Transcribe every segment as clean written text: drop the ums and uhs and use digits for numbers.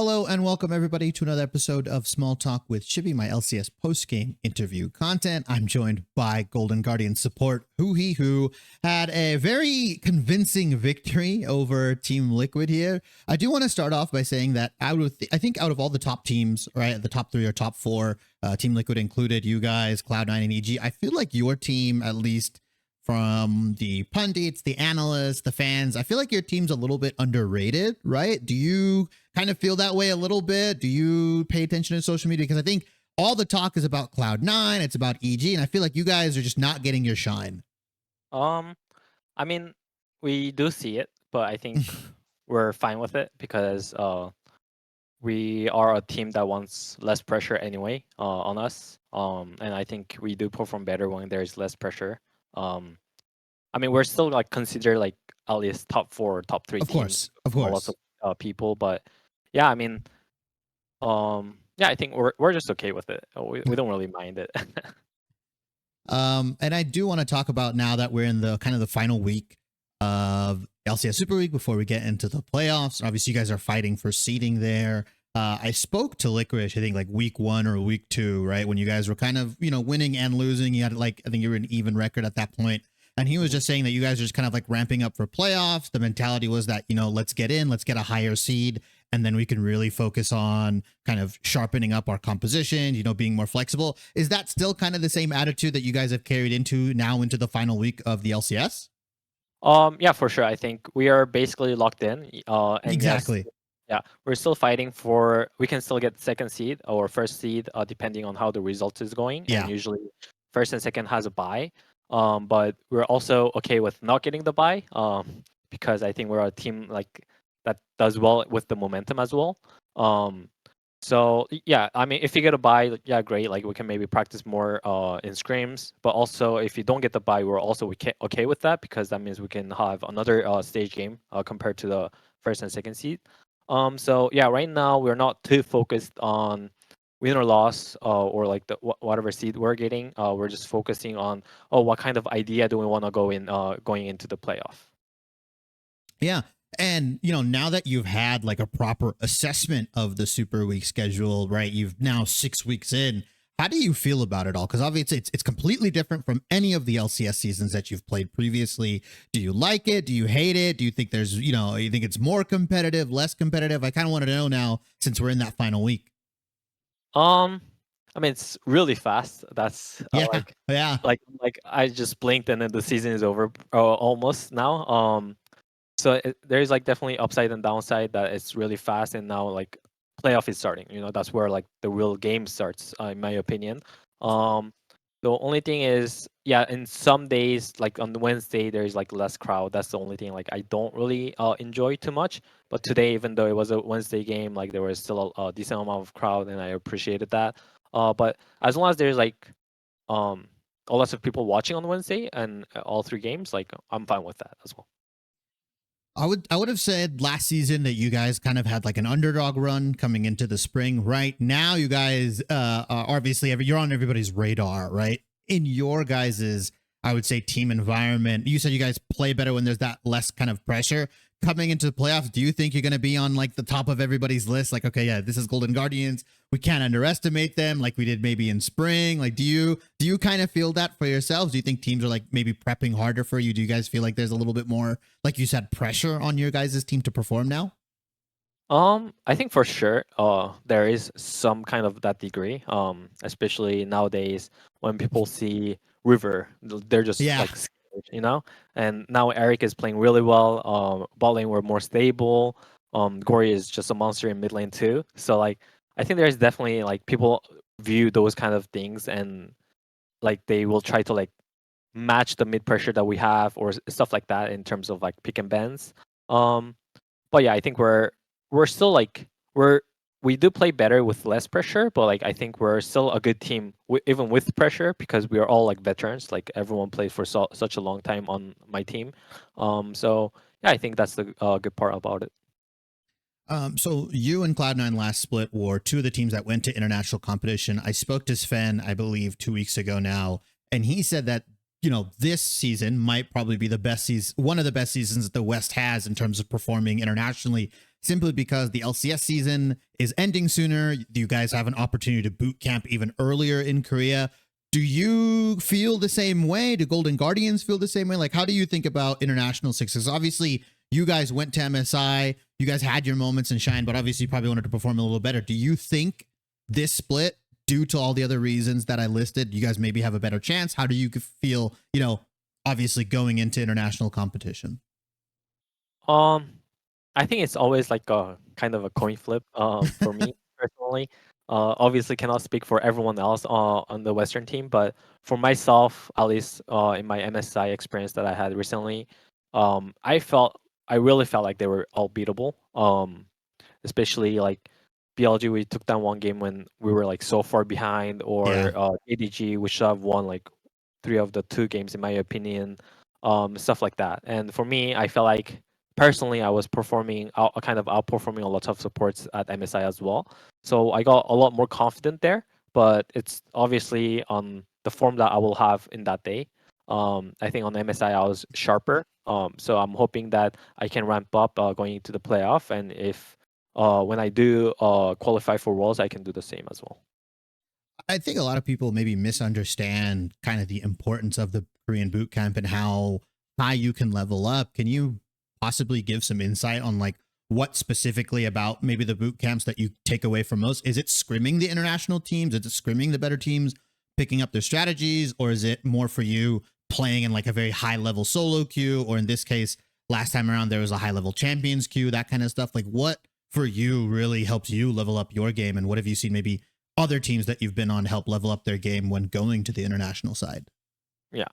Hello and welcome everybody to another episode of Small Talk with Shibby, my LCS post-game interview content. I'm joined by GoldenGuardians support Huhi, who had a very convincing victory over Team Liquid here. I do want to start off by saying that I think out of all the top teams, right, the top 3 or top 4, Team Liquid included, you guys, Cloud9 and EG, I feel like your team, at least from the pundits, the analysts, the fans, I feel like your team's a little bit underrated, right? Do you kind of feel that way a little bit? Do you pay attention to social media? Because I think all the talk is about Cloud9, it's about EG, and I feel like you guys are just not getting your shine. I mean, we do see it, but I think we're fine with it because we are a team that wants less pressure anyway on us. And I think we do perform better when there's less pressure. I mean, we're still like considered like at least top 4 or top 3 Of teams. course. A lot of people, but yeah, I mean, yeah, I think we're just okay with it. We don't really mind it. And I do want to talk about, now that we're in the kind of the final week of LCS Super Week before we get into the playoffs. Obviously, you guys are fighting for seeding there. I spoke to Licorice, I think like week 1 or week 2, right? When you guys were kind of, winning and losing. You had like, I think you were an even record at that point. And he was just saying that you guys are just kind of like ramping up for playoffs. The mentality was that, let's get in, let's get a higher seed, and then we can really focus on kind of sharpening up our composition, being more flexible. Is that still kind of the same attitude that you guys have carried into the final week of the LCS? Yeah, for sure. I think we are basically locked in. And exactly. Yes, yeah, we're still fighting for. We can still get second seed or first seed, depending on how the result is going. Yeah. And usually, first and second has a bye. But we're also okay with not getting the bye. Because I think we're a team like that does well with the momentum as well. So yeah, I mean, if you get a bye, yeah, great. Like we can maybe practice more in scrims. But also, if you don't get the bye, we're also okay with that because that means we can have another stage game compared to the first and second seed. So yeah, right now we're not too focused on win or loss or like the whatever seed we're getting. We're just focusing on what kind of idea do we want to go in going into the playoff. Yeah. And, now that you've had like a proper assessment of the Super Week schedule, right? You've now 6 weeks in. How do you feel about it all? Because obviously it's completely different from any of the LCS seasons that you've played previously. Do you like it? Do you hate it? Do you think there's, you think it's more competitive, less competitive? I kind of want to know now, since we're in that final week. I mean, it's really fast. That's yeah. Like I just blinked and then the season is over almost now. So there's like definitely upside and downside that it's really fast and now like playoff is starting. That's where like the real game starts, in my opinion. The only thing is, yeah, in some days, like on the Wednesday, there's like less crowd. That's the only thing like I don't really enjoy too much. But today, even though it was a Wednesday game, like there was still a decent amount of crowd, and I appreciated that. But as long as there's like a lot of people watching on Wednesday and all 3 games, like I'm fine with that as well. I would have said last season that you guys kind of had like an underdog run coming into the spring. Right now, you guys are obviously you're on everybody's radar, right? In your guys's, I would say, team environment, you said you guys play better when there's that less kind of pressure coming into the playoffs. Do you think you're going to be on like the top of everybody's list? Like, okay, yeah, this is GoldenGuardians. We can't underestimate them like we did maybe in spring. Like, do you kind of feel that for yourselves? Do you think teams are like maybe prepping harder for you? Do you guys feel like there's a little bit more, like you said, pressure on your guys' team to perform now? I think for sure, there is some kind of that degree. Especially nowadays when people see River, they're just like scared. And now Eric is playing really well. Bot lane we're more stable. Gory is just a monster in mid lane too. So like, I think there's definitely like people view those kind of things and like they will try to like match the mid pressure that we have or stuff like that in terms of like pick and bans. But yeah, I think we're still like we do play better with less pressure, but like I think we're still a good team even with pressure because we are all like veterans. Like everyone played for such a long time on my team. So yeah, I think that's the good part about it. So you and Cloud9 last split were 2 of the teams that went to international competition. I spoke to Sven, I believe 2 weeks ago now, and he said that, this season might probably be the best season, one of the best seasons that the West has in terms of performing internationally simply because the LCS season is ending sooner. You guys have an opportunity to boot camp even earlier in Korea. Do you feel the same way? Do GoldenGuardians feel the same way? Like, how do you think about international success? Obviously, you guys went to MSI. You guys had your moments and shine, but obviously you probably wanted to perform a little better. Do you think this split, due to all the other reasons that I listed, you guys maybe have a better chance? How do you feel, obviously going into international competition? Um, I think it's always like a kind of a coin flip. For me personally, obviously cannot speak for everyone else on the Western team, but for myself, at least in my MSI experience that I had recently, I really felt like they were all beatable. Especially like BLG, we took down one game when we were like so far behind, Yeah. or ADG, we should have won like 3 of the 2 games in my opinion, stuff like that. And for me, I felt like personally I was performing kind of outperforming a lot of supports at MSI as well. So I got a lot more confident there, but it's obviously on the form that I will have in that day. I think on MSI I was sharper. So I'm hoping that I can ramp up going into the playoff, and if when I do qualify for Worlds, I can do the same as well. I think a lot of people maybe misunderstand kind of the importance of the Korean boot camp and how high you can level up. Can you possibly give some insight on like what specifically about maybe the boot camps that you take away from most? Is it scrimming the international teams? Is it scrimming the better teams, picking up their strategies? Or is it more for you playing in like a very high level solo queue? Or in this case, last time around, there was a high level champions queue, that kind of stuff. Like what for you really helps you level up your game? And what have you seen maybe other teams that you've been on help level up their game when going to the international side? Yeah.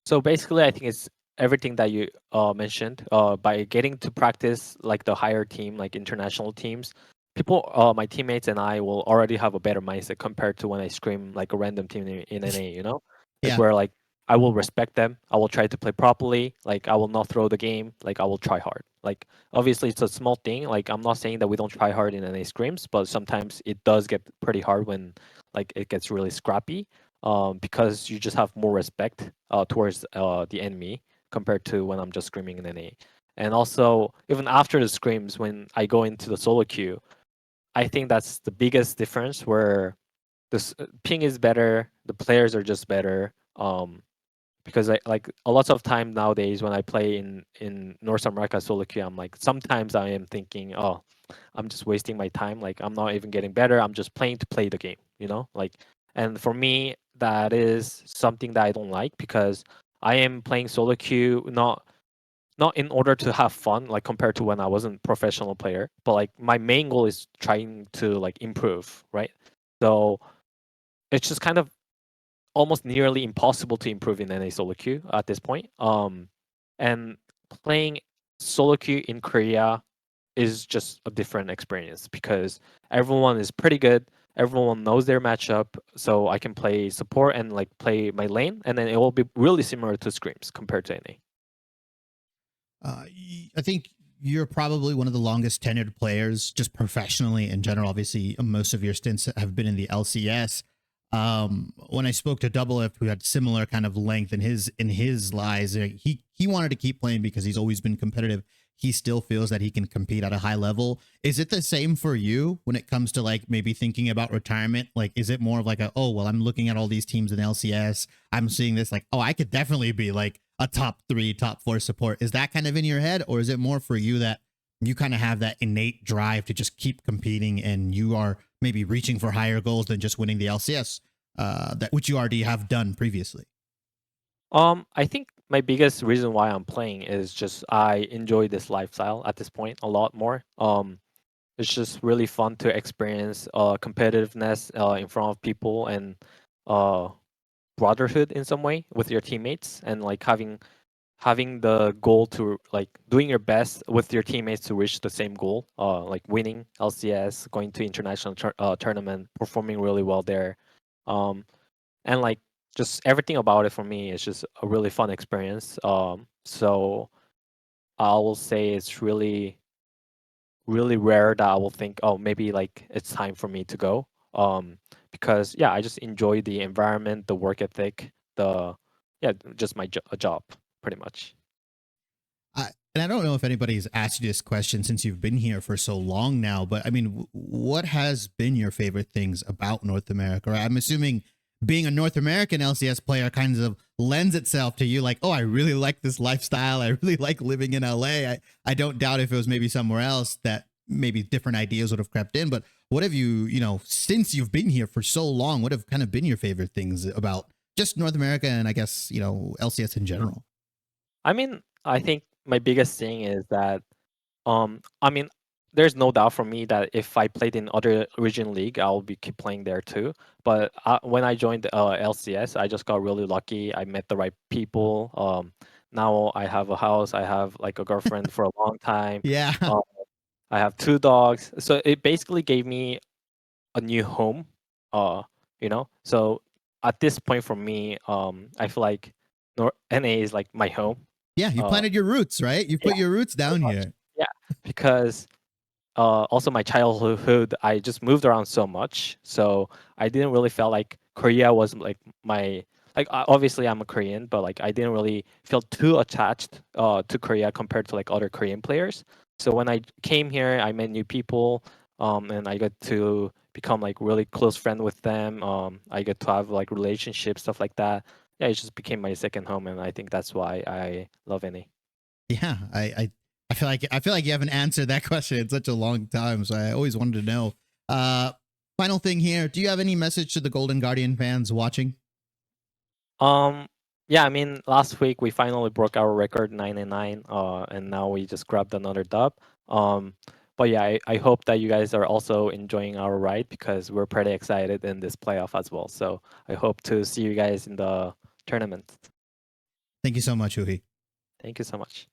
So basically, I think it's everything that you mentioned. By getting to practice like the higher team, like international teams, people, my teammates and I will already have a better mindset compared to when I scream like a random team in NA. Like Yeah. where like I will respect them. I will try to play properly. Like I will not throw the game. Like I will try hard. Like obviously it's a small thing. Like I'm not saying that we don't try hard in NA scrims, but sometimes it does get pretty hard when like it gets really scrappy, because you just have more respect towards the enemy compared to when I'm just screaming in NA. And also, even after the screams, when I go into the solo queue, I think that's the biggest difference where the ping is better, the players are just better. Because I like a lot of time nowadays when I play in North America solo queue, I'm like sometimes I am thinking, oh, I'm just wasting my time. Like I'm not even getting better. I'm just playing to play the game. Like, and for me, that is something that I don't like because I am playing solo queue not in order to have fun, like compared to when I wasn't professional player, but like my main goal is trying to like improve, right? So it's just kind of almost nearly impossible to improve in NA solo queue at this point. And playing solo queue in Korea is just a different experience because everyone is pretty good. Everyone knows their matchup, so I can play support and like play my lane, and then it will be really similar to scrims compared to NA. I think you're probably one of the longest tenured players, just professionally in general. Obviously, most of your stints have been in the LCS. When I spoke to Double F, who had similar kind of length in his lies, he wanted to keep playing because he's always been competitive. He still feels that he can compete at a high level. Is it the same for you when it comes to like maybe thinking about retirement? Like, is it more of like oh, well, I'm looking at all these teams in LCS. I'm seeing this like, oh, I could definitely be like a top 3, top 4 support. Is that kind of in your head? Or is it more for you that you kind of have that innate drive to just keep competing and you are maybe reaching for higher goals than just winning the LCS, that which you already have done previously? I think my biggest reason why I'm playing is just I enjoy this lifestyle at this point a lot more. It's just really fun to experience competitiveness in front of people and uh, brotherhood in some way with your teammates, and like having the goal to like doing your best with your teammates to reach the same goal, like winning LCS, going to international tournament, performing really well there, and like just everything about it for me is just a really fun experience. So I will say it's really rare that I will think, oh, maybe like it's time for me to go. Because yeah, I just enjoy the environment, the work ethic, the yeah, just my job pretty much. And I don't know if anybody's asked you this question since you've been here for so long now, but I mean, what has been your favorite things about North America? I'm assuming being a North American LCS player kind of lends itself to you like, oh, I really like this lifestyle. I really like living in LA. I don't doubt if it was maybe somewhere else that maybe different ideas would have crept in. But what have you, since you've been here for so long, what have kind of been your favorite things about just North America and I guess, LCS in general? I mean, I think my biggest thing is that I mean, there's no doubt for me that if I played in other region league, I'll be keep playing there too. But when I joined LCS, I just got really lucky. I met the right people. Now I have a house. I have like a girlfriend for a long time. Yeah. I have 2 dogs. So it basically gave me a new home. So at this point for me, I feel like NA is like my home. Yeah, you Uh, planted your roots, right? You yeah, put your roots pretty down much. here. Yeah, because also my childhood, I just moved around so much, so I didn't really feel like Korea was like my obviously I'm a Korean, but like I didn't really feel too attached to Korea compared to like other Korean players. So when I came here, I met new people, and I got to become like really close friend with them. I get to have like relationships, stuff like that. Yeah, it just became my second home, and I think that's why I love NA. Yeah, I feel like you haven't answered that question in such a long time, so I always wanted to know. Uh, Final thing here: do you have any message to the Golden Guardian fans watching? Um, yeah, I mean, last week we finally broke our record 9-9, and now we just grabbed another dub. Um, but yeah, I hope that you guys are also enjoying our ride because we're pretty excited in this playoff as well. So I hope to see you guys in the tournament. Thank you so much, Huhi. Thank you so much.